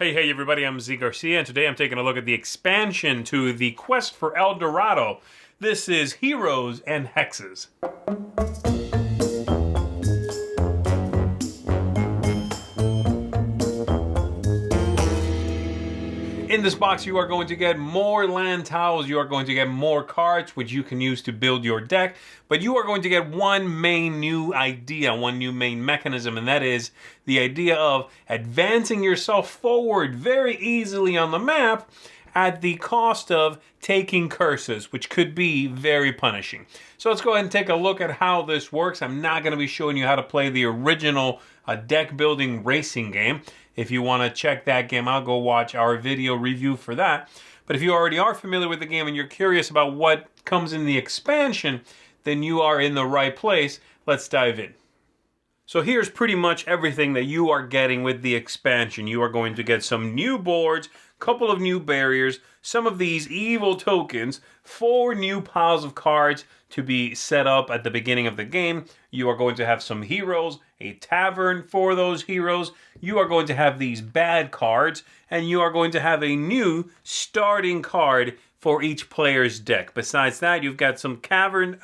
Hey everybody, I'm Garcia, and today I'm taking a look at the expansion to the quest for El Dorado. This is Heroes and Hexes. In this box, you are going to get more land tiles, you are going to get more cards, which you can use to build your deck, but you are going to get one main new idea, one new main mechanism, and that is the idea of advancing yourself forward very easily on the map at the cost of taking curses, which could be very punishing. So let's go ahead and take a look at how this works. I'm not going to be showing you how to play the original deck building racing game. If you want to check that game out, go watch our video review for that. But if you already are familiar with the game and you're curious about what comes in the expansion, then you are in the right place. Let's dive in. So here's pretty much everything that you are getting with the expansion. You are going to get some new boards, couple of new barriers, some of these evil tokens, 4 new piles of cards to be set up at the beginning of the game. You are going to have some heroes, a tavern for those heroes. You are going to have these bad cards, and you are going to have a new starting card for each player's deck. Besides that, you've got some cavern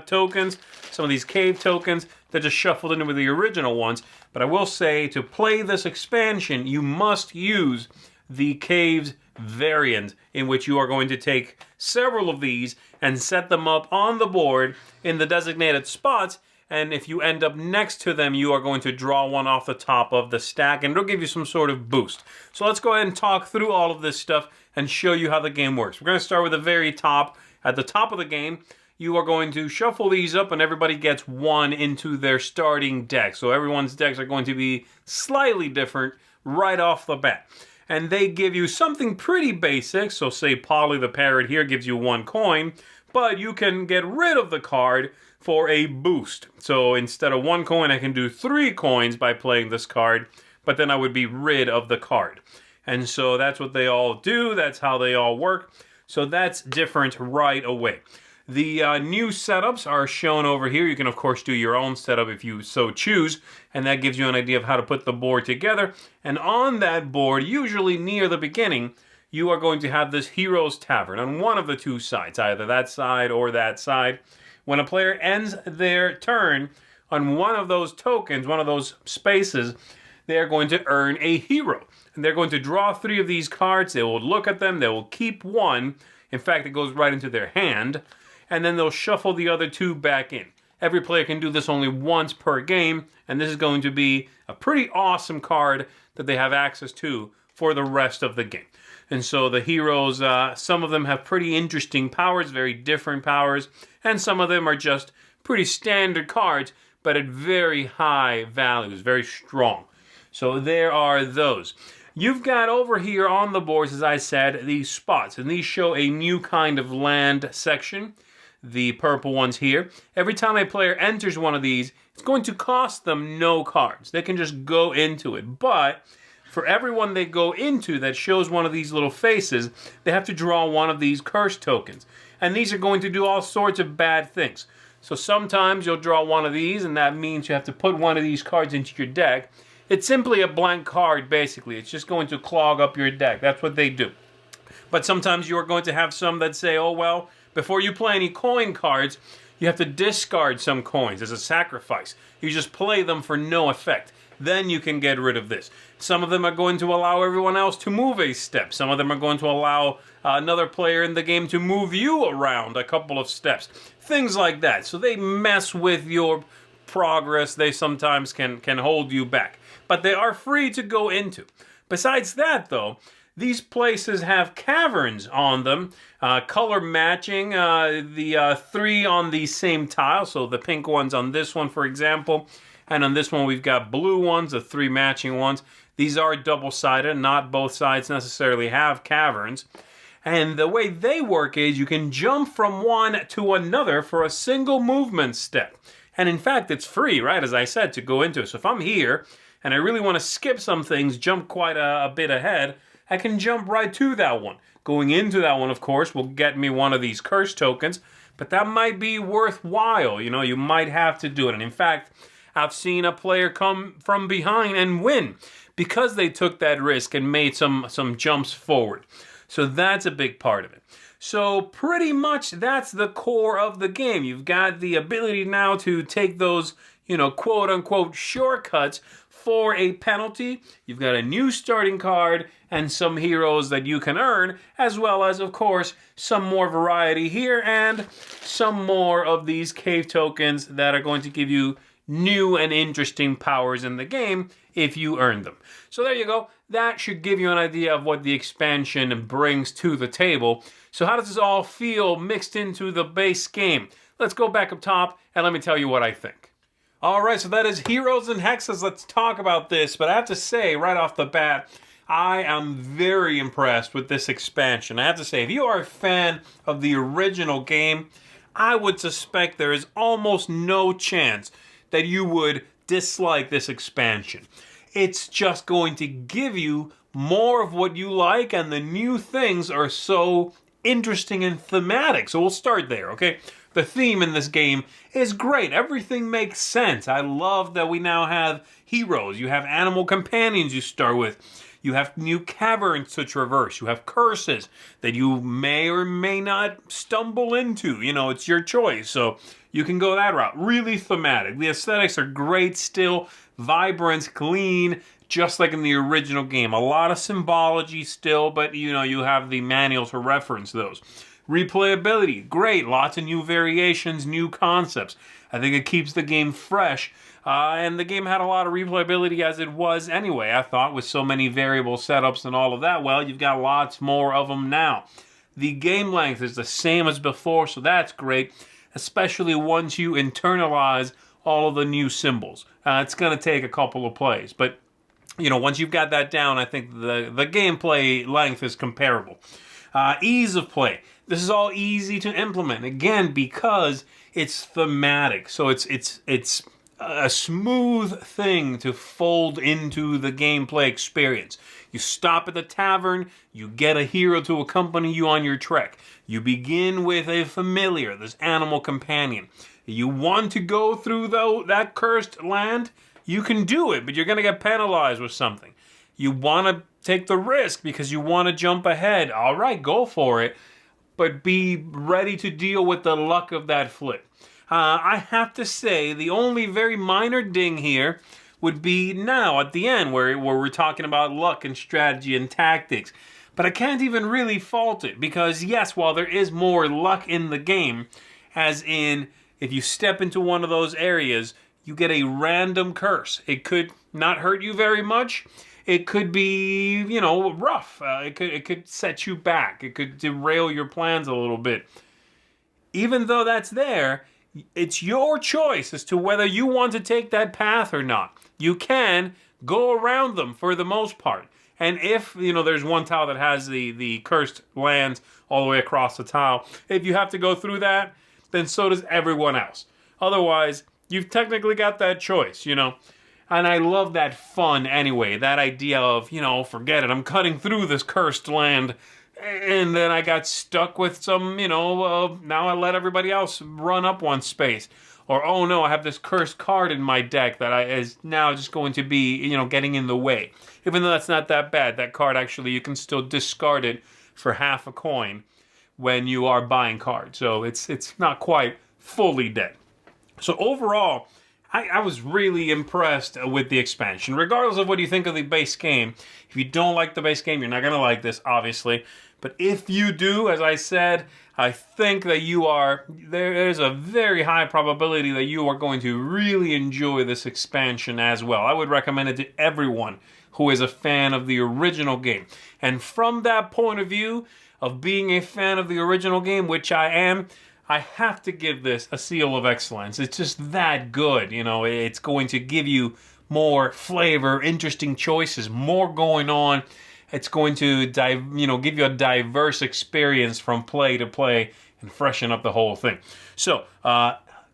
tokens, some of these cave tokens that just shuffled in with the original ones. But I will say, to play this expansion, you must use the caves variant, in which you are going to take several of these and set them up on the board in the designated spots, and if you end up next to them, you are going to draw one off the top of the stack, and it'll give you some sort of boost. So let's go ahead and talk through all of this stuff and show you how the game works. We're going to start with the very top. At the top of the game, you are going to shuffle these up, and everybody gets one into their starting deck. So everyone's decks are going to be slightly different right off the bat. And they give you something pretty basic. So say Polly the Parrot here gives you 1 coin, but you can get rid of the card for a boost. So instead of 1 coin, I can do 3 coins by playing this card, but then I would be rid of the card. And so that's what they all do. That's how they all work. So that's different right away. The new setups are shown over here. You can, of course, do your own setup if you so choose, and that gives you an idea of how to put the board together. And on that board, usually near the beginning, you are going to have this Heroes Tavern on one of the 2 sides, either that side or that side. When a player ends their turn on one of those tokens, one of those spaces, they are going to earn a hero. And they're going to draw 3 of these cards. They will look at them. They will keep 1. In fact, it goes right into their hand. And then they'll shuffle the other 2 back in. Every player can do this only once per game, and this is going to be a pretty awesome card that they have access to for the rest of the game. And so the heroes, some of them have pretty interesting powers, very different powers, and some of them are just pretty standard cards, but at very high values, very strong. So there are those. You've got over here on the boards, as I said, these spots, and these show a new kind of land section. The purple ones here. Every time a player enters one of these, it's going to cost them no cards. They can just go into it. But for everyone they go into that shows one of these little faces, they have to draw one of these curse tokens. And these are going to do all sorts of bad things. So sometimes you'll draw one of these, and that means you have to put one of these cards into your deck. It's simply a blank card, basically. It's just going to clog up your deck. That's what they do. But sometimes you're going to have some that say, oh, well, before you play any coin cards, you have to discard some coins as a sacrifice. You just play them for no effect. Then you can get rid of this. Some of them are going to allow everyone else to move a step. Some of them are going to allow another player in the game to move you around a couple of steps. Things like that. So they mess with your progress. They sometimes can hold you back. But they are free to go into. Besides that, though, these places have caverns on them, color matching, the 3 on the same tile, so the pink ones on this one, for example, and on this one we've got blue ones, the 3 matching ones. These are double-sided, not both sides necessarily have caverns. And the way they work is you can jump from one to another for a single movement step. And in fact, it's free, right, as I said, to go into. So if I'm here and I really want to skip some things, jump quite a bit ahead, I can jump right to that one. Going into that one, of course, will get me one of these curse tokens, but that might be worthwhile. You know, you might have to do it. And in fact, have seen a player come from behind and win because they took that risk and made some jumps forward. So that's a big part of it. So pretty much that's the core of the game. You've got the ability now to take those, quote unquote shortcuts for a penalty. You've got a new starting card and some heroes that you can earn, as well as, of course, some more variety here and some more of these cave tokens that are going to give you new and interesting powers in the game if you earn them. So there you go. That should give you an idea of what the expansion brings to the table. So how does this all feel mixed into the base game? Let's go back up top and let me tell you what I think. All right, so that is Heroes and Hexes. Let's talk about this. But I have to say right off the bat, I am very impressed with this expansion. I have to say, if you are a fan of the original game, I would suspect there is almost no chance that you would dislike this expansion. It's just going to give you more of what you like, and the new things are so interesting and thematic. So we'll start there, okay? The theme in this game is great. Everything makes sense. I love that we now have heroes. You have animal companions you start with. You have new caverns to traverse. You have curses that you may or may not stumble into. It's your choice. So you can go that route. Really thematic. The aesthetics are great still. Vibrant, clean, just like in the original game. A lot of symbology still, but you have the manual to reference those. Replayability, great. Lots of new variations, new concepts. I think it keeps the game fresh. And the game had a lot of replayability as it was anyway, I thought, with so many variable setups and all of that. Well, you've got lots more of them now. The game length is the same as before, so that's great, especially once you internalize all of the new symbols. It's going to take a couple of plays, but once you've got that down, I think the gameplay length is comparable. Ease of play. This is all easy to implement, again, because it's thematic. So it's a smooth thing to fold into the gameplay experience. You stop at the tavern, you get a hero to accompany you on your trek. You begin with a familiar, this animal companion. You want to go through that cursed land? You can do it, but you're going to get penalized with something. You want to take the risk because you want to jump ahead. All right, go for it, but be ready to deal with the luck of that flip. I have to say, the only very minor ding here would be now at the end where we're talking about luck and strategy and tactics. But I can't even really fault it because, yes, while there is more luck in the game, as in if you step into one of those areas, you get a random curse. It could not hurt you very much. It could be, rough. It could set you back. It could derail your plans a little bit. Even though that's there, it's your choice as to whether you want to take that path or not. You can go around them for the most part. And if, there's one tile that has the cursed lands all the way across the tile, if you have to go through that, then so does everyone else. Otherwise, you've technically got that choice, And I love that fun anyway, that idea of, forget it, I'm cutting through this cursed land, and then I got stuck with some, now I let everybody else run up one space. Or, oh no, I have this cursed card in my deck that is now just going to be, getting in the way. Even though that's not that bad, that card actually, you can still discard it for half a coin when you are buying cards. So it's not quite fully dead. So overall, I was really impressed with the expansion. Regardless of what you think of the base game, if you don't like the base game, you're not going to like this, obviously. But if you do, as I said, I think that there's a very high probability that you are going to really enjoy this expansion as well. I would recommend it to everyone who is a fan of the original game. And from that point of view of being a fan of the original game, which I am, I have to give this a seal of excellence. It's just that good. It's going to give you more flavor, interesting choices, more going on. It's going to give you a diverse experience from play to play and freshen up the whole thing. So,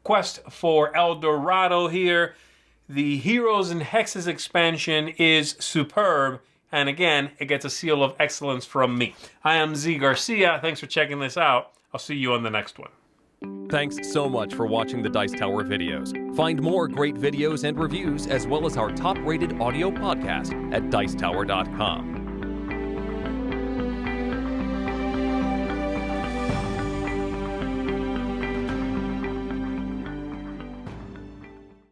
quest for El Dorado here. The Heroes and Hexes expansion is superb. And again, it gets a seal of excellence from me. I am Z Garcia. Thanks for checking this out. I'll see you on the next one. Thanks so much for watching the Dice Tower videos. Find more great videos and reviews as well as our top-rated audio podcast at Dicetower.com.